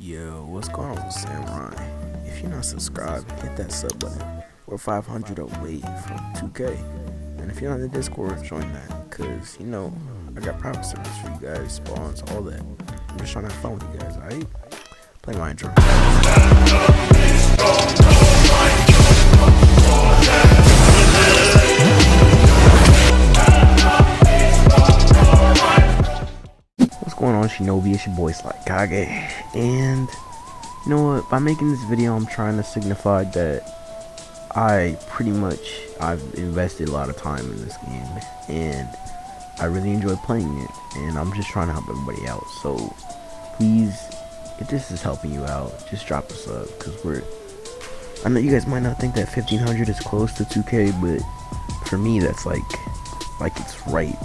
Yo, what's going on with Samurai? If you're not subscribed, hit that sub button. We're 500 away from 2K. And if you're not in the Discord, join that. Cause you know, I got private servers for you guys, spawns, all that. I'm just trying to have fun with you guys, alright? Play my intro. What's going on, Shinobi? It's your boy Slykage, and you know what? By making this video, I'm trying to signify that I've invested a lot of time in this game, and I really enjoy playing it, and I'm just trying to help everybody out. So please, if this is helping you out, just drop a sub, because I know you guys might not think that 1500 is close to 2K, but for me, that's like it's right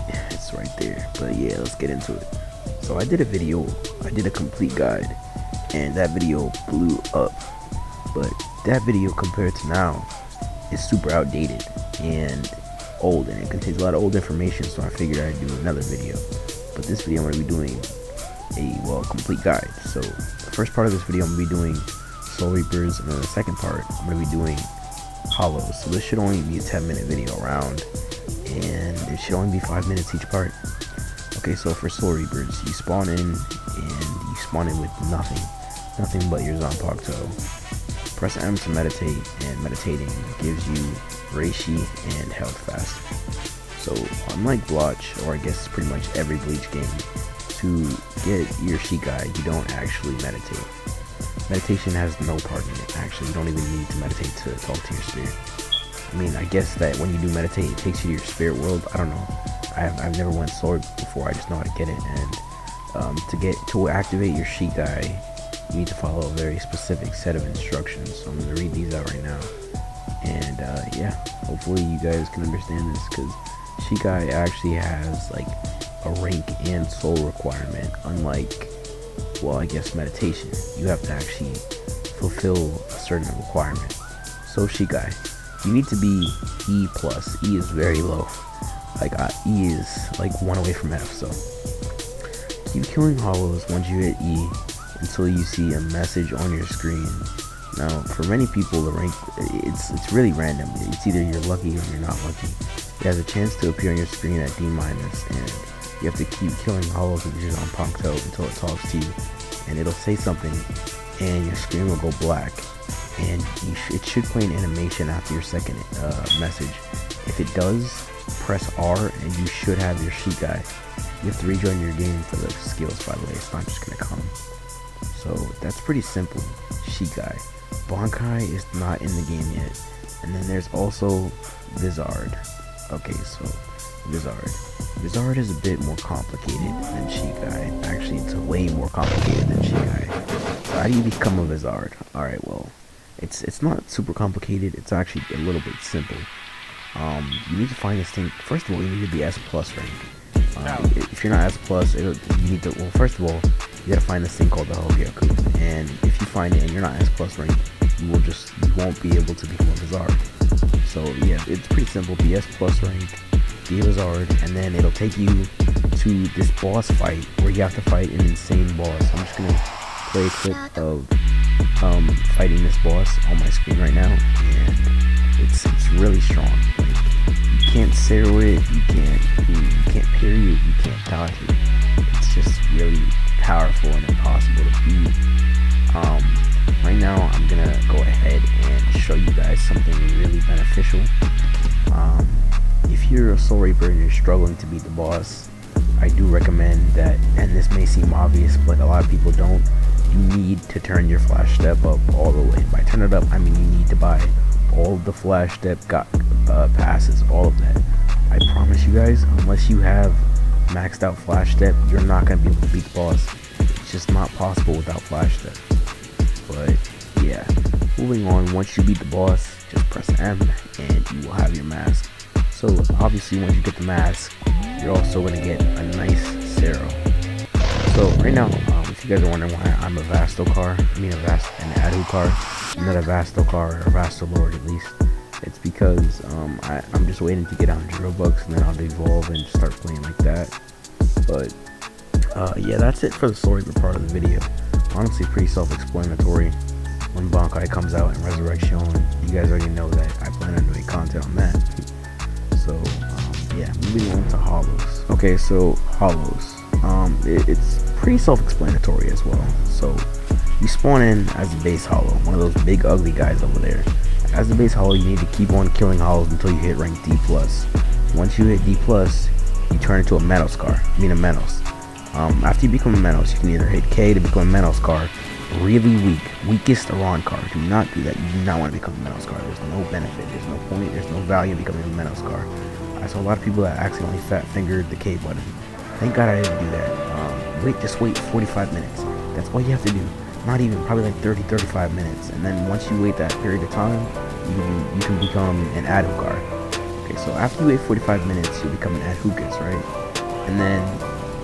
there. But yeah, let's get into it. So I did a video, I did a complete guide, and that video blew up, but that video compared to now is super outdated and old, and it contains a lot of old information, so I figured I'd do another video. But this video I'm going to be doing a complete guide. So the first part of this video I'm going to be doing Soul Reapers, and then the second part I'm going to be doing Hollows. So this should only be a 10-minute video around, and it should only be 5 minutes each part. Okay, so for Soul Reapers, you spawn in, and you spawn in with nothing but your Zanpakuto. Press M to meditate, and meditating gives you Reishi and health fast. So unlike Blox, or I guess pretty much every Bleach game, to get your Shikai, you don't actually meditate. Meditation has no part in it. Actually, you don't even need to meditate to talk to your spirit. I mean, I guess that when you do meditate, it takes you to your spirit world. I don't know. I've never went sword before. I just know how to get it, and to activate your Shikai, you need to follow a very specific set of instructions. So I'm gonna read these out right now, and yeah, hopefully you guys can understand this, because Shikai actually has like a rank and soul requirement, unlike, well, I guess meditation. You have to actually fulfill a certain requirement. So Shikai, you need to be E+. E is very low. Like E is like 1 away from F. So keep killing hollows once you hit E until you see a message on your screen. Now, for many people, the rank it's really random. It's either you're lucky or you're not lucky. It has a chance to appear on your screen at D-, and you have to keep killing hollows with your Zanpakuto until it talks to you, and it'll say something, and your screen will go black, and it should play an animation after your second message. If it does, press R, and you should have your Shikai. You have to rejoin your game for the skills, by the way. It's not just gonna come. So that's pretty simple. Shikai. Bankai is not in the game yet. And then there's also bizaarre. Okay, so bizaarre is a bit more complicated than Shikai. Actually, it's way more complicated than Shikai. So how do you become a bizaarre? Alright, well, it's not super complicated. It's actually a little bit simple. You need to find this thing. First of all, you need to be S+ rank. If you're not S+, you need to, well, first of all, you gotta find this thing called the Jojokes, and if you find it and you're not S+ rank, you won't be able to become a bizaarre. So yeah, it's pretty simple. Be S+ rank, be a bizaarre, and then it'll take you to this boss fight where you have to fight an insane boss. I'm just gonna play a clip of fighting this boss on my screen right now, and it's really strong. Like, you can't zero it, you can't parry it, you can't dodge it. It's just really powerful and impossible to beat. Right now I'm gonna go ahead and show you guys something really beneficial. If you're a Soul Reaper and you're struggling to beat the boss, I do recommend that, and this may seem obvious, but a lot of people don't, you need to turn your flash step up all the way. By turn it up, I mean you need to buy all of the flash step passes, all of that. I promise you guys, unless you have maxed out flash step, you're not going to be able to beat the boss. It's just not possible without flash step. But yeah, moving on, once you beat the boss, just press M and you will have your mask. So obviously once you get the mask, you're also going to get a nice zero. So right now, if you guys are wondering why I'm a an Adu car, I'm not a Vastokar or a Vastolord at least, it's because I'm just waiting to get 100 Robux, and then I'll evolve and start playing like that. But yeah, that's it for the story part of the video. honestly pretty self-explanatory. When Bankai comes out and Resurrection, you guys already know that I plan on doing content on that. So yeah, moving on to hollows. Okay, so hollows. It's pretty self-explanatory as well. So you spawn in as a base hollow, one of those big ugly guys over there. As a base hollow, you need to keep on killing hollows until you hit rank D+. Once you hit D+, you turn into a Metal Scar. I mean a Menos. After you become a Menos, you can either hit K to become a Metal Scar. Really weak, weakest Iran card. Do not do that. You do not want to become a Metal Scar. There's no benefit. There's no point. There's no value in becoming a Metal Scar. I saw a lot of people that accidentally fat fingered the K button. Thank God I didn't do that. Just wait 45 minutes. That's all you have to do. Not even, probably like 30-35 minutes. And then once you wait that period of time, you can become an Adhukar. Okay, so after you wait 45 minutes, you become an Adhukas, right? And then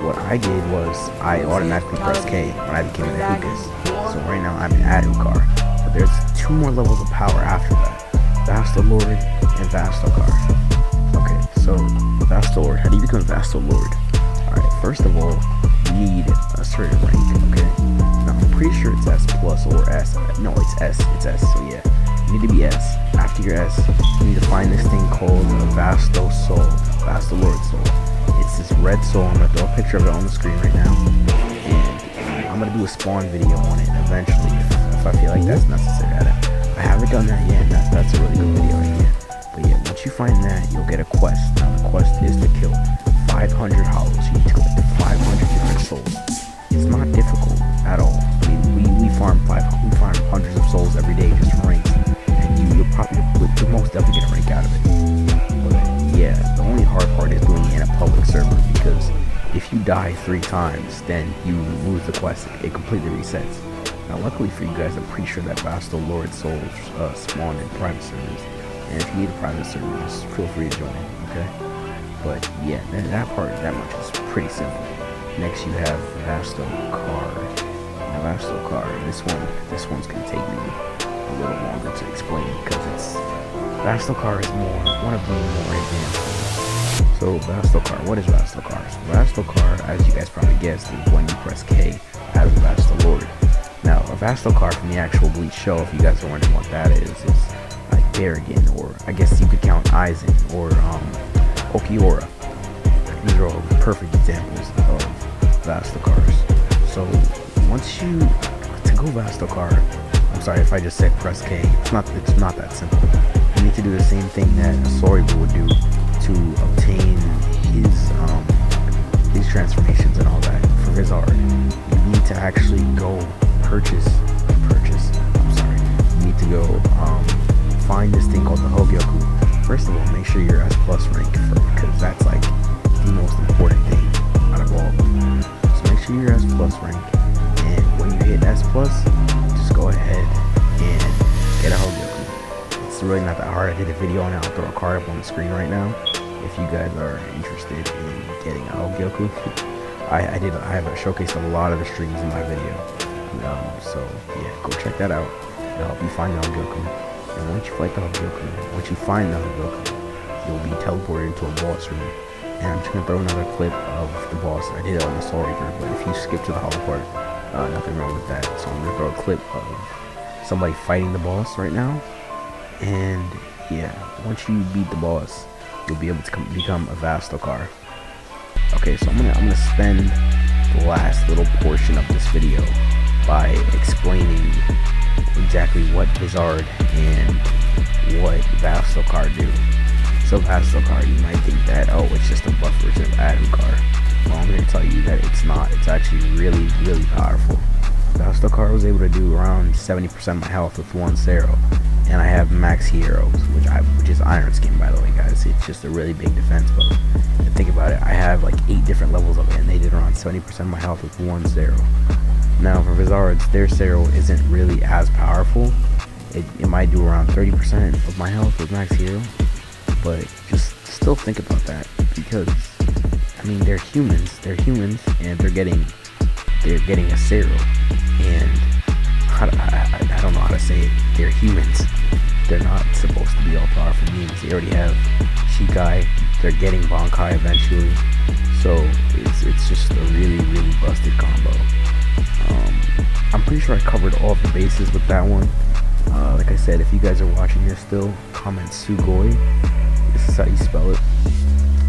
what I did was I automatically pressed K when I became an Adhukas. So right now I'm an Adhukar. But there's 2 more levels of power after that. Vasto Lord and Vasto Car. Okay, so Vasto Lord. How do you become Vasto Lord? Alright, first of all, you need a certain rank, okay? Now I'm pretty sure it's S plus or S. No, it's S. It's S, so yeah. You need to be S. After your S, you need to find this thing called a Vasto Soul. Vasto Lord Soul. It's this red soul. I'm gonna throw a picture of it on the screen right now. And I'm gonna do a spawn video on it eventually if I feel like that's necessary. I haven't done that yet, and that's a really good video right here. But yeah, once you find that, you'll get a quest. Now the quest is to kill 500 hollows. You need to collect 500 different souls. It's not difficult at all. I mean, we farm hundreds of souls every day just for ranks, and you're most definitely gonna rank out of it. But yeah, the only hard part is doing it in a public server, because if you die 3 times, then you lose the quest. It completely resets. Now, luckily for you guys, I'm pretty sure that Vasto Lord souls spawn in private servers, and if you need a private server, just feel free to join. Okay. But yeah, that much is pretty simple. Next, you have Vasto Card. Now, Vasto Card, this one's gonna take me a little longer to explain, because Vasto Card is one of the more advanced ones. So Vasto Card, what is Vasto Card? Vasto Card, as you guys probably guessed, is when you press K as Vasto Lord. Now, a Vasto Card from the actual Bleach show, if you guys are wondering what that is like Berrigan, or I guess you could count Aizen, or Okiora. These are all perfect examples of Vasto Cards. So once to go Vasto Card, I'm sorry if I just said press K, it's not that simple. You need to do the same thing that a Soribu would do to obtain his transformations and all that for Bizzare. You need to actually go purchase. I'm sorry. You need to go find this thing called the Hogyoku. First of all, make sure you're S plus rank, because that's like the most important thing out of all of them. So make sure you're S plus rank, and when you hit S plus, just go ahead and get a Hogyoku. It's really not that hard. I did a video on it. I'll throw a card up on the screen right now if you guys are interested in getting a Hogyoku. I have showcased a lot of the strings in my video. So yeah, go check that out. It'll help you find the Hogyoku. And once you find the Hogyoku, you'll be teleported into a boss room. And I'm just gonna throw another clip of the boss. I did it on the story group, but if you skip to the hollow part, nothing wrong with that. So I'm gonna throw a clip of somebody fighting the boss right now. And yeah, once you beat the boss, you'll be able to become a Vasto Car. Okay, so I'm gonna spend the last little portion of this video by explaining exactly what Bizzare and what Vasto Car do. So Vasto Car, you might think that, oh, it's just a buff version of Adhukar. Well, I'm going to tell you that it's not. It's actually really, really powerful. Vasto Car was able to do around 70% of my health with 1 Zero, and I have max heroes, which is Iron Skin, by the way, guys. It's just a really big defense buff. And think about it, I have like 8 different levels of it, and they did around 70% of my health with 1 Zero. Now for Bizzare, their Zero isn't really as powerful. It might do around 30% of my health with max hero, but just still think about that, because I mean, they're humans, and they're getting a Zero, and I don't know how to say it. They're humans. They're not supposed to be all powerful beings. They already have Shikai. They're getting Bankai eventually, so it's just a really, really busted combo. I'm pretty sure I covered all of the bases with that one. Like I said, if you guys are watching this still, comment Sugoi. This is how you spell it.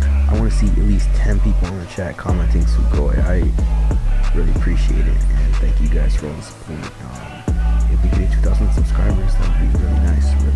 I want to see at least 10 people in the chat commenting Sugoi. I really appreciate it, and thank you guys for all the support. If we get 2,000 subscribers, that would be really nice. Really